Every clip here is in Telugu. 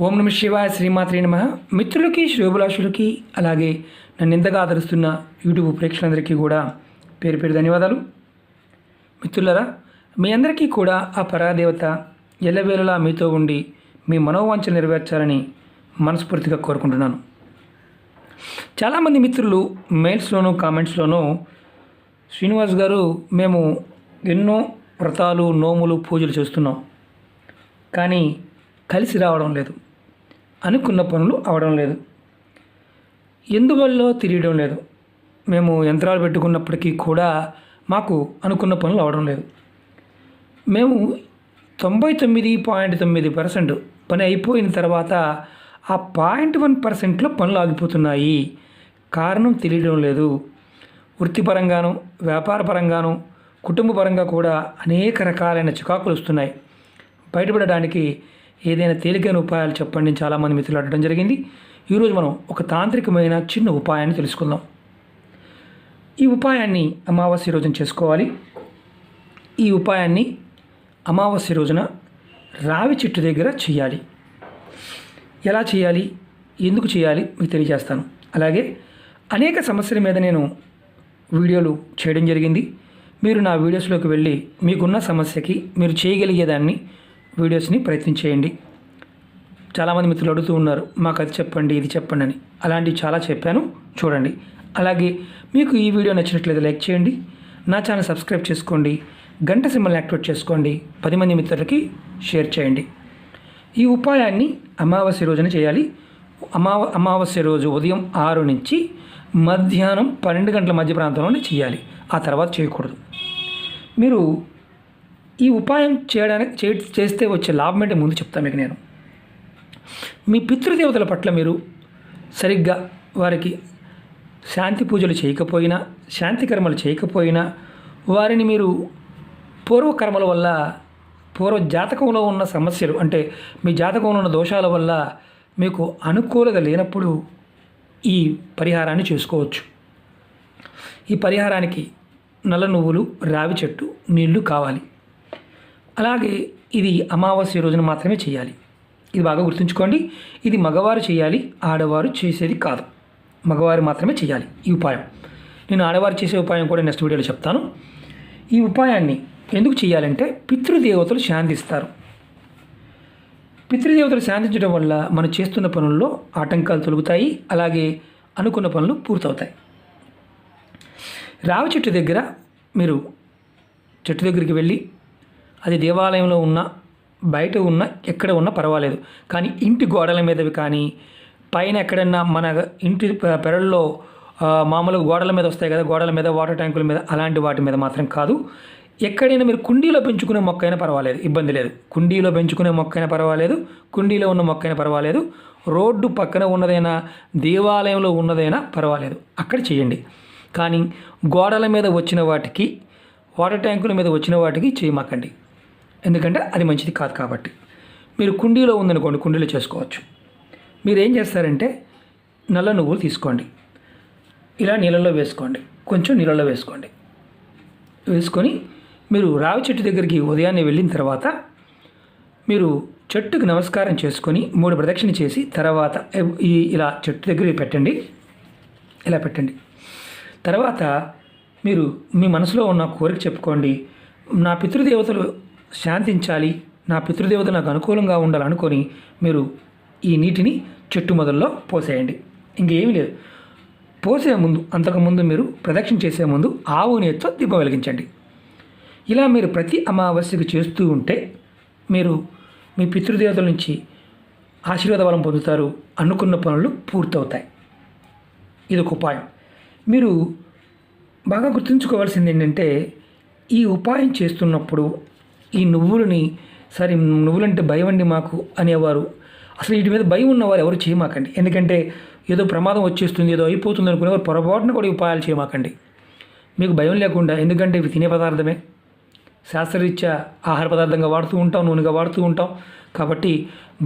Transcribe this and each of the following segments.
ఓం నమ శివాయ శ్రీమాత్రే నమః. మిత్రులకి శ్రేయోభిలాషులకి అలాగే నన్ను ఎంతగా ఆదరిస్తున్న యూట్యూబ్ ప్రేక్షకులందరికీ కూడా పేరు పేరు ధన్యవాదాలు. మిత్రులరా, మీ అందరికీ కూడా ఆ పరాదేవత ఎల్లవేళలా మీతో ఉండి మీ మనోవాంఛలు నెరవేర్చాలని మనస్ఫూర్తిగా కోరుకుంటున్నాను. చాలామంది మిత్రులు మెయిల్స్లోనూ కామెంట్స్లోనూ శ్రీనివాస్ గారు మేము ఎన్నో వ్రతాలు నోములు పూజలు చేస్తున్నాం, కానీ కలిసి రావడం లేదు, అనుకున్న పనులు అవడం లేదు, ఎందువల్ల తెలియడం లేదు, మేము యంత్రాలు పెట్టుకున్నప్పటికీ కూడా మాకు అనుకున్న పనులు అవడం లేదు, మేము 99.9% పని అయిపోయిన తర్వాత ఆ 0.1%లో పనులు ఆగిపోతున్నాయి, కారణం తెలియడం లేదు. వృత్తిపరంగాను వ్యాపారపరంగాను కుటుంబపరంగా కూడా అనేక రకాలైన చికాకులు వస్తున్నాయి. బయటపడడానికి ఏదైనా తేలికైన ఉపాయాలు చెప్పండి అని చాలామంది మిత్రులు అడగడం జరిగింది. ఈరోజు మనం ఒక తాంత్రికమైన చిన్న ఉపాయాన్ని తెలుసుకుందాం. ఈ ఉపాయాన్ని అమావాస్య రోజున చేసుకోవాలి. ఈ ఉపాయాన్ని అమావాస్య రోజున రావి చెట్టు దగ్గర చేయాలి. ఎలా చేయాలి, ఎందుకు చేయాలి మీకు తెలియజేస్తాను. అలాగే అనేక సమస్యల మీద నేను వీడియోలు చేయడం జరిగింది. మీరు నా వీడియోస్లోకి వెళ్ళి మీకున్న సమస్యకి మీరు చేయగలిగేదాన్ని వీడియోస్ని ప్రయత్నం చేయండి. చాలామంది మిత్రులు అడుగుతూ ఉన్నారు, మాకు అది చెప్పండి ఇది చెప్పండి అని. అలాంటివి చాలా చెప్పాను, చూడండి. అలాగే మీకు ఈ వీడియో నచ్చినట్లయితే లైక్ చేయండి, నా ఛానల్ సబ్స్క్రైబ్ చేసుకోండి, గంట సింబల్ని యాక్టివేట్ చేసుకోండి, 10 మంది మిత్రులకి షేర్ చేయండి. ఈ ఉపాయాన్ని అమావాస్య రోజున చేయాలి. అమావాస్య రోజు ఉదయం 6 నుంచి మధ్యాహ్నం 12 గంటల మధ్య ప్రాంతంలోనే చేయాలి. ఆ తర్వాత చేయకూడదు. మీరు ఈ ఉపాయం చేస్తే వచ్చే లాభం ఏంటో ముందు చెప్తాను మీకు నేను. మీ పితృదేవతల పట్ల మీరు సరిగ్గా వారికి శాంతి పూజలు చేయకపోయినా, శాంతి కర్మలు చేయకపోయినా, వారిని మీరు పూర్వకర్మల వల్ల పూర్వ జాతకంలో ఉన్న సమస్యలు అంటే మీ జాతకంలో ఉన్న దోషాల వల్ల మీకు అనుకూలత లేనప్పుడు ఈ పరిహారాన్ని చేసుకోవచ్చు. ఈ పరిహారానికి నల్ల నువ్వులు, రావి చెట్టు, నీళ్లు కావాలి. అలాగే ఇది అమావాస్య రోజున మాత్రమే చేయాలి. ఇది బాగా గుర్తుంచుకోండి. ఇది మగవారు చేయాలి, ఆడవారు చేసేది కాదు. మగవారు మాత్రమే చేయాలి ఈ ఉపాయం. నేను ఆడవారు చేసే ఉపాయం కూడా నెక్స్ట్ వీడియోలో చెప్తాను. ఈ ఉపాయాన్ని ఎందుకు చేయాలంటే పితృదేవతలు శాంతిస్తారు. పితృదేవతలు శాంతించడం వల్ల మనం చేస్తున్న పనుల్లో ఆటంకాలు తొలగుతాయి, అలాగే అనుకున్న పనులు పూర్తవుతాయి. రావి చెట్టు దగ్గర మీరు చెట్టు దగ్గరికి వెళ్ళి, అది దేవాలయంలో ఉన్న బయట ఉన్న ఎక్కడ ఉన్నా పర్వాలేదు, కానీ ఇంటి గోడల మీదవి కానీ పైన ఎక్కడన్నా మన ఇంటి పెరల్లో మామూలుగా గోడల మీద వస్తాయి కదా, గోడల మీద వాటర్ ట్యాంకుల మీద, అలాంటి వాటి మీద మాత్రం కాదు. ఎక్కడైనా మీరు కుండీలో పెంచుకునే మొక్క అయినా పర్వాలేదు, ఇబ్బంది లేదు. కుండీలో పెంచుకునే మొక్క అయినా పర్వాలేదు, కుండీలో ఉన్న మొక్క అయినా పర్వాలేదు, రోడ్డు పక్కన ఉన్నదైనా దేవాలయంలో ఉన్నదైనా పర్వాలేదు, అక్కడ చేయండి. కానీ గోడల మీద వచ్చిన వాటికి, వాటర్ ట్యాంకుల మీద వచ్చిన వాటికి చేయమాకండి, ఎందుకంటే అది మంచిది కాదు. కాబట్టి మీరు కుండీలో ఉందనుకోండి, కుండీలో చేసుకోవచ్చు. మీరు ఏం చేస్తారంటే నల్ల నువ్వులు తీసుకోండి, ఇలా నీళ్ళల్లో వేసుకోండి, కొంచెం నీళ్ళల్లో వేసుకోండి. వేసుకొని మీరు రావి చెట్టు దగ్గరికి ఉదయాన్నే వెళ్ళిన తర్వాత మీరు చెట్టుకు నమస్కారం చేసుకొని 3 ప్రదక్షిణ చేసి తర్వాత ఇలా చెట్టు దగ్గర పెట్టండి. ఇలా పెట్టండి. తర్వాత మీరు మీ మనసులో ఉన్న కోరిక చెప్పుకోండి. నా పితృదేవతలు శాంతించాలి, నా పితృదేవత నాకు అనుకూలంగా ఉండాలనుకొని మీరు ఈ నీటిని చెట్టు మొదల్లో పోసేయండి. ఇంకేమీ లేదు. పోసే ముందు, అంతకుముందు మీరు ప్రదక్షిణ చేసే ముందు ఆవు నేతితో దీపం వెలిగించండి. ఇలా మీరు ప్రతి అమావాస్యకు చేస్తూ ఉంటే మీరు మీ పితృదేవతల నుంచి ఆశీర్వాద బలం పొందుతారు, అనుకున్న పనులు పూర్తవుతాయి. ఇది ఒక ఉపాయం. మీరు బాగా గుర్తుంచుకోవాల్సింది ఏంటంటే, ఈ ఉపాయం చేస్తున్నప్పుడు ఈ నువ్వులని, సరే నువ్వులంటే భయం అండి మాకు అనేవారు, అసలు వీటి మీద భయం ఉన్నవారు ఎవరు చేయమాకండి. ఎందుకంటే ఏదో ప్రమాదం వచ్చేస్తుంది, ఏదో అయిపోతుంది అనుకునేవారు పొరపాటున కూడా ఉపాయాలు చేయమాకండి. మీకు భయం లేకుండా, ఎందుకంటే ఇవి తినే పదార్థమే, శాస్త్రరీత్యా ఆహార పదార్థంగా వాడుతూ ఉంటాం, నూనెగా వాడుతూ ఉంటాం. కాబట్టి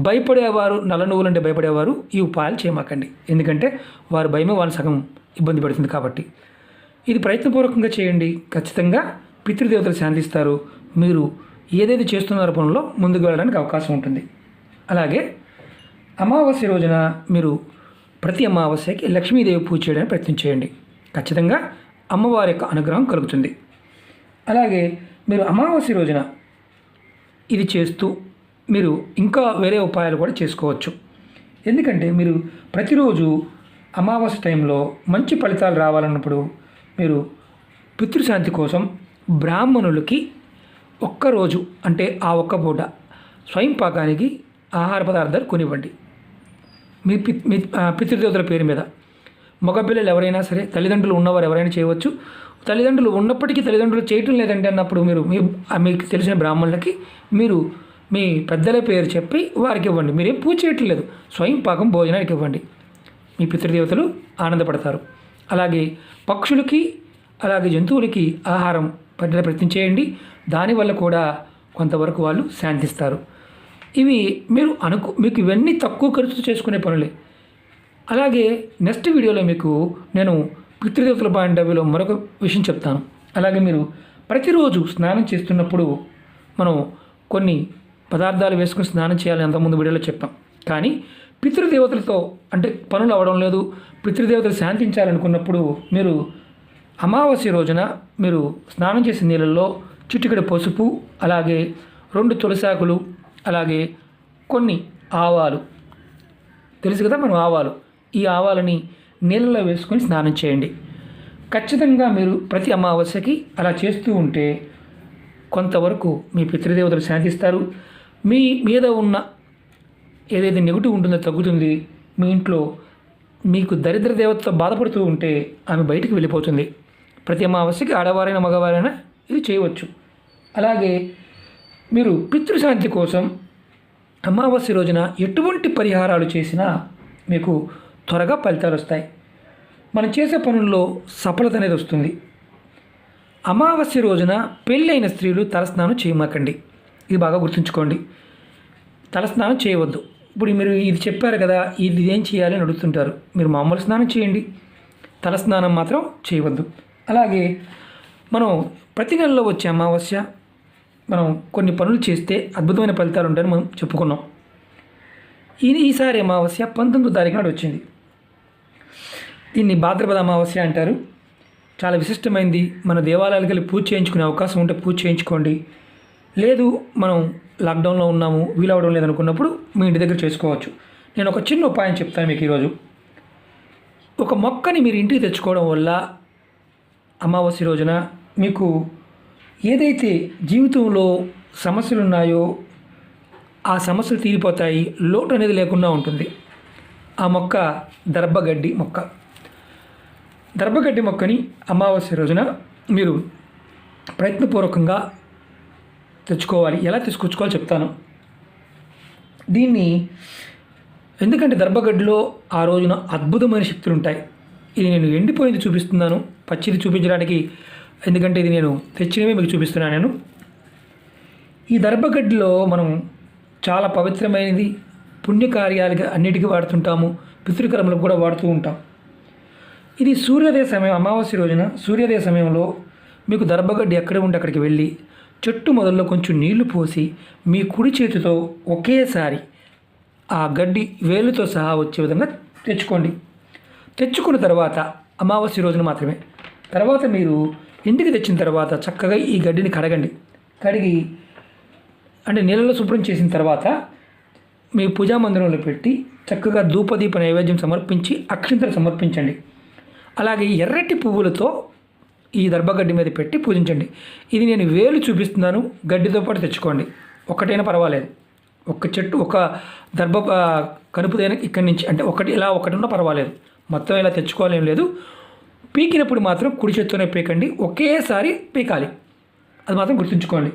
భయపడేవారు, నల్ల నువ్వులంటే భయపడేవారు ఈ ఉపాయాలు చేయమాకండి, ఎందుకంటే వారి భయమే వాళ్ళని సగం ఇబ్బంది పడుతుంది. కాబట్టి ఇది ప్రయత్నపూర్వకంగా చేయండి. ఖచ్చితంగా పితృదేవతలు శాంతిస్తారు. మీరు ఏదైతే చేస్తున్నారో పనుల్లో ముందుకు వెళ్ళడానికి అవకాశం ఉంటుంది. అలాగే అమావాస్య రోజున మీరు ప్రతి అమావాస్యకి లక్ష్మీదేవి పూజ చేయడానికి ప్రయత్నం చేయండి. ఖచ్చితంగా అమ్మవారి యొక్క అనుగ్రహం కలుగుతుంది. అలాగే మీరు అమావాస్య రోజున ఇది చేస్తూ మీరు ఇంకా వేరే ఉపాయాలు కూడా చేసుకోవచ్చు. ఎందుకంటే మీరు ప్రతిరోజు అమావాస్య టైంలో మంచి ఫలితాలు రావాలన్నప్పుడు మీరు పితృశాంతి కోసం బ్రాహ్మణులకి ఒక్కరోజు అంటే ఆ ఒక్క పూట స్వయం పాకానికి ఆహార పదార్థాలు కొనివ్వండి. మీ పితృదేవతల పేరు మీద. మగపిల్లలు ఎవరైనా సరే, తల్లిదండ్రులు ఉన్నవారు ఎవరైనా చేయవచ్చు. తల్లిదండ్రులు ఉన్నప్పటికీ తల్లిదండ్రులు చేయటం లేదంటే అన్నప్పుడు మీరు మీకు తెలిసిన బ్రాహ్మణులకి మీరు మీ పెద్దల పేరు చెప్పి వారికి ఇవ్వండి. మీరేం పూజ చేయటం లేదు, స్వయం పాకం భోజనానికి ఇవ్వండి. మీ పితృదేవతలు ఆనందపడతారు. అలాగే పక్షులకి అలాగే జంతువులకి ఆహారం పెట్టే ప్రయత్నం చేయండి. దానివల్ల కూడా కొంతవరకు వాళ్ళు శాంతిస్తారు. ఇవి మీరు మీకు ఇవన్నీ తక్కువ ఖర్చుతో చేసుకునే పనులే. అలాగే నెక్స్ట్ వీడియోలో మీకు నేను పితృదేవతల పాయింట్ ఆఫ్ వ్యూలో మరొక విషయం చెప్తాను. అలాగే మీరు ప్రతిరోజు స్నానం చేస్తున్నప్పుడు మనం కొన్ని పదార్థాలు వేసుకుని స్నానం చేయాలని అంతకుముందు వీడియోలో చెప్పాం. కానీ పితృదేవతలతో అంటే పనులు అవ్వడం లేదు, పితృదేవతలు శాంతించాలనుకున్నప్పుడు మీరు అమావాస్య రోజున మీరు స్నానం చేసే నీళ్ళల్లో చిటికెడు పసుపు, అలాగే 2 తులసాకులు, అలాగే కొన్ని ఆవాలు, తెలుసు కదా మనం ఆవాలు, ఈ ఆవాలని నీళ్ళలో వేసుకొని స్నానం చేయండి. ఖచ్చితంగా మీరు ప్రతి అమావాస్యకి అలా చేస్తూ ఉంటే కొంతవరకు మీ పితృదేవతలు శాంతిస్తారు. మీ మీద ఉన్న ఏదైతే నెగిటివ్ ఉంటుందో తగ్గుతుంది. మీ ఇంట్లో మీకు దరిద్ర దేవతతో బాధపడుతూ ఉంటే ఆమె బయటికి వెళ్ళిపోతుంది. ప్రతి అమావాస్యకి ఆడవారైనా మగవారైనా ఇది చేయవచ్చు. అలాగే మీరు పితృశాంతి కోసం అమావాస్య రోజున ఎటువంటి పరిహారాలు చేసినా మీకు త్వరగా ఫలితాలు వస్తాయి. మనం చేసే పనుల్లో సఫలత అనేది వస్తుంది. అమావాస్య రోజున పెళ్ళైన స్త్రీలు తలస్నానం చేయమాకండి. ఇది బాగా గుర్తుంచుకోండి. తలస్నానం చేయవద్దు. ఇప్పుడు మీరు ఇది చెప్పారు కదా, ఇది ఏం చేయాలి అని అడుగుతుంటారు. మీరు మామూలు స్నానం చేయండి, తలస్నానం మాత్రం చేయవద్దు. అలాగే మనం ప్రతి నెలలో వచ్చే అమావాస్య మనం కొన్ని పనులు చేస్తే అద్భుతమైన ఫలితాలు ఉంటాయని మనం చెప్పుకున్నాం. ఈసారి అమావాస్య 19వ తారీఖు నాడు వచ్చింది. దీన్ని భాద్రపద అమావాస్య అంటారు. చాలా విశిష్టమైంది. మన దేవాలయాలకు వెళ్ళి పూజ చేయించుకునే అవకాశం ఉంటే పూజ చేయించుకోండి. లేదు మనం లాక్డౌన్లో ఉన్నాము, వీలవడం లేదనుకున్నప్పుడు మీ ఇంటి దగ్గర చేసుకోవచ్చు. నేను ఒక చిన్న ఉపాయం చెప్తాను మీకు ఈరోజు. ఒక మొక్కని మీరు ఇంటికి తెచ్చుకోవడం వల్ల అమావాస్య రోజున మీకు ఏదైతే జీవితంలో సమస్యలు ఉన్నాయో ఆ సమస్యలు తీరిపోతాయి, లోటు అనేది లేకుండా ఉంటుంది. ఆ మొక్క దర్భగడ్డి మొక్క. దర్భగడ్డి మొక్కని అమావాస్య రోజున మీరు ప్రయత్నపూర్వకంగా తెచ్చుకోవాలి. ఎలా తీసుకొచ్చుకోవాలో చెప్తాను. దీన్ని ఎందుకంటే దర్భగడ్డిలో ఆ రోజున అద్భుతమైన శక్తులు ఉంటాయి. ఇది నేను ఎండిపోయింది చూపిస్తున్నాను, పచ్చిది చూపించడానికి, ఎందుకంటే ఇది నేను తెచ్చినవే మీకు చూపిస్తున్నాను. నేను ఈ దర్భగడ్డిలో మనం చాలా పవిత్రమైనది, పుణ్యకార్యాలుగా అన్నిటికీ వాడుతుంటాము, పితృకర్మలకు కూడా వాడుతూ ఉంటాం. ఇది సూర్యోదయ సమయం, అమావాస్య రోజున సూర్యోదయ సమయంలో మీకు దర్భగడ్డి ఎక్కడ ఉంటే అక్కడికి వెళ్ళి చెట్టు మొదల్లో కొంచెం నీళ్లు పోసి మీ కుడి చేతితో ఒకేసారి ఆ గడ్డి వేలుతో సహా వచ్చే విధంగా తెచ్చుకోండి. తెచ్చుకున్న తర్వాత అమావాస్య రోజున మాత్రమే. తర్వాత మీరు ఇంటికి తెచ్చిన తర్వాత చక్కగా ఈ గడ్డిని కడిగి అంటే నీళ్ళలో శుభ్రం చేసిన తర్వాత మీ పూజా మందిరంలో పెట్టి చక్కగా ధూపదీప నైవేద్యం సమర్పించి అక్షింతలు సమర్పించండి. అలాగే ఎర్రటి పువ్వులతో ఈ దర్భగడ్డి మీద పెట్టి పూజించండి. ఇది నేను వేలు చూపిస్తున్నాను, గడ్డితో పాటు తెచ్చుకోండి. ఒకటైనా పర్వాలేదు. ఒక చెట్టు ఒక దర్భ కనుపుదైన ఇక్కడి నుంచి అంటే ఒకటి ఉన్నా పర్వాలేదు. మొత్తం ఇలా తెచ్చుకోవాలేం లేదు. పీకినప్పుడు మాత్రం కుడి చేత్తోనే పీకండి, ఒకేసారి పీకాలి. అది మాత్రం గుర్తుంచుకోండి.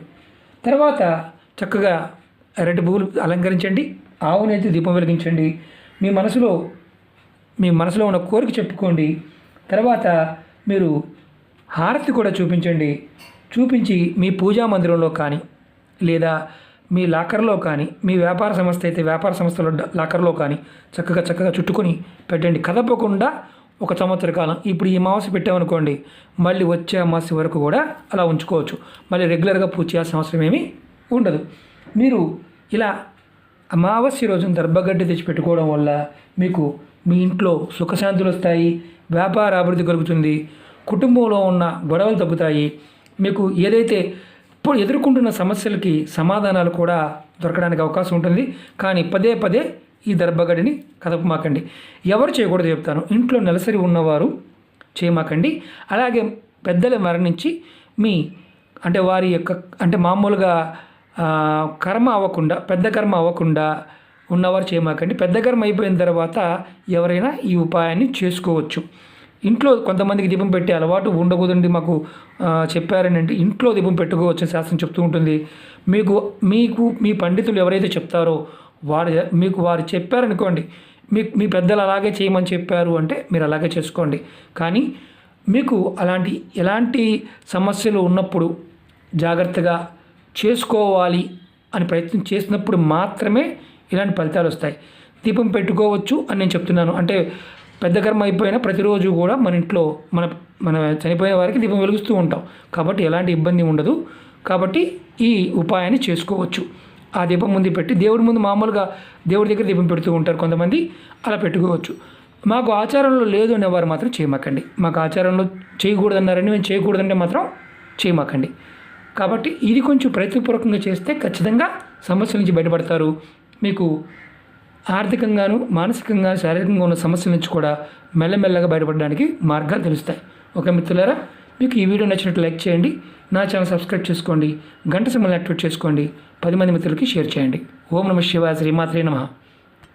తర్వాత చక్కగా ఎర్రటి పువ్వులు అలంకరించండి, ఆవునైతే దీపం వెలిగించండి, మీ మనసులో ఉన్న కోరిక చెప్పుకోండి. తర్వాత మీరు హారతి కూడా చూపించి మీ పూజా మందిరంలో కానీ లేదా మీ లాకర్లో కానీ, మీ వ్యాపార సంస్థ అయితే వ్యాపార సంస్థలో లాకర్లో కానీ చక్కగా చుట్టుకొని పెట్టండి. కదపకుండా 1 సంవత్సర కాలం. ఇప్పుడు ఈ అమావాస్య పెట్టామనుకోండి, మళ్ళీ వచ్చే అమావాస్య వరకు కూడా అలా ఉంచుకోవచ్చు. మళ్ళీ రెగ్యులర్గా పూజ చేయాల్సిన అవసరం ఏమీ ఉండదు. మీరు ఇలా అమావాస్య రోజున దర్భగడ్డి తెచ్చిపెట్టుకోవడం వల్ల మీకు మీ ఇంట్లో సుఖశాంతులు వస్తాయి, వ్యాపార అభివృద్ధి కలుగుతుంది, కుటుంబంలో ఉన్న గొడవలు తగ్గుతాయి, మీకు ఏదైతే ఇప్పుడు ఎదుర్కొంటున్న సమస్యలకి సమాధానాలు కూడా దొరకడానికి అవకాశం ఉంటుంది. కానీ పదే పదే ఈ దర్భగడ్డిని కదపమాకండి. ఎవరు చేయకూడదు చెప్తాను. ఇంట్లో నెలసరి ఉన్నవారు చేయమాకండి. అలాగే పెద్దలు మరణించి అంటే వారి యొక్క అంటే మామూలుగా కర్మ అవ్వకుండా, పెద్ద కర్మ అవ్వకుండా ఉన్నవారు చేయమాకండి. పెద్ద కర్మ అయిపోయిన తర్వాత ఎవరైనా ఈ ఉపాయాన్ని చేసుకోవచ్చు. ఇంట్లో కొంతమందికి దీపం పెట్టే అలవాటు ఉండకూడదండి. మాకు చెప్పారని అంటే ఇంట్లో దీపం పెట్టుకోవచ్చు శాస్త్రం చెప్తూ ఉంటుంది. మీ పండితులు ఎవరైతే చెప్తారో వారు చెప్పారనుకోండి, మీ పెద్దలు అలాగే చేయమని చెప్పారు అంటే మీరు అలాగే చేసుకోండి. కానీ మీకు ఎలాంటి సమస్యలు ఉన్నప్పుడు జాగ్రత్తగా చేసుకోవాలి అని ప్రయత్నం చేసినప్పుడు మాత్రమే ఇలాంటి ఫలితాలు వస్తాయి. దీపం పెట్టుకోవచ్చు అని నేను చెప్తున్నాను. అంటే పెద్ద కర్మ అయిపోయినా ప్రతిరోజు కూడా మన ఇంట్లో మన చనిపోయిన వారికి దీపం వెలుగుస్తూ ఉంటాం కాబట్టి ఎలాంటి ఇబ్బంది ఉండదు. కాబట్టి ఈ ఉపాయాన్ని చేసుకోవచ్చు. ఆ దీపం ముందు పెట్టి దేవుడి ముందు మామూలుగా దేవుడి దగ్గర దీపం పెడుతూ ఉంటారు కొంతమంది, అలా పెట్టుకోవచ్చు. మాకు ఆచారంలో లేదు అనేవారు మాత్రం చేయమాకండి. మాకు ఆచారంలో చేయకూడదన్నారని మేము చేయకూడదంటే మాత్రం చేయమాకండి. కాబట్టి ఇది కొంచెం ప్రయత్నపూర్వకంగా చేస్తే ఖచ్చితంగా సమస్యల నుంచి బయటపడతారు. మీకు ఆర్థికంగాను, మానసికంగాను, శారీరకంగా ఉన్న సమస్యల నుంచి కూడా మెల్లమెల్లగా బయటపడడానికి మార్గాలు తెలుస్తాయి. ఓకే మిత్రులారా, మీకు ఈ వీడియో నచ్చినట్టు లైక్ చేయండి, నా ఛానల్ సబ్స్క్రైబ్ చేసుకోండి, గంట సింబల్ని యాక్టివేట్ చేసుకోండి, 10 మంది మిత్రులకి షేర్ చేయండి. ఓం నమః శివాయ, శ్రీమాత్రే నమః.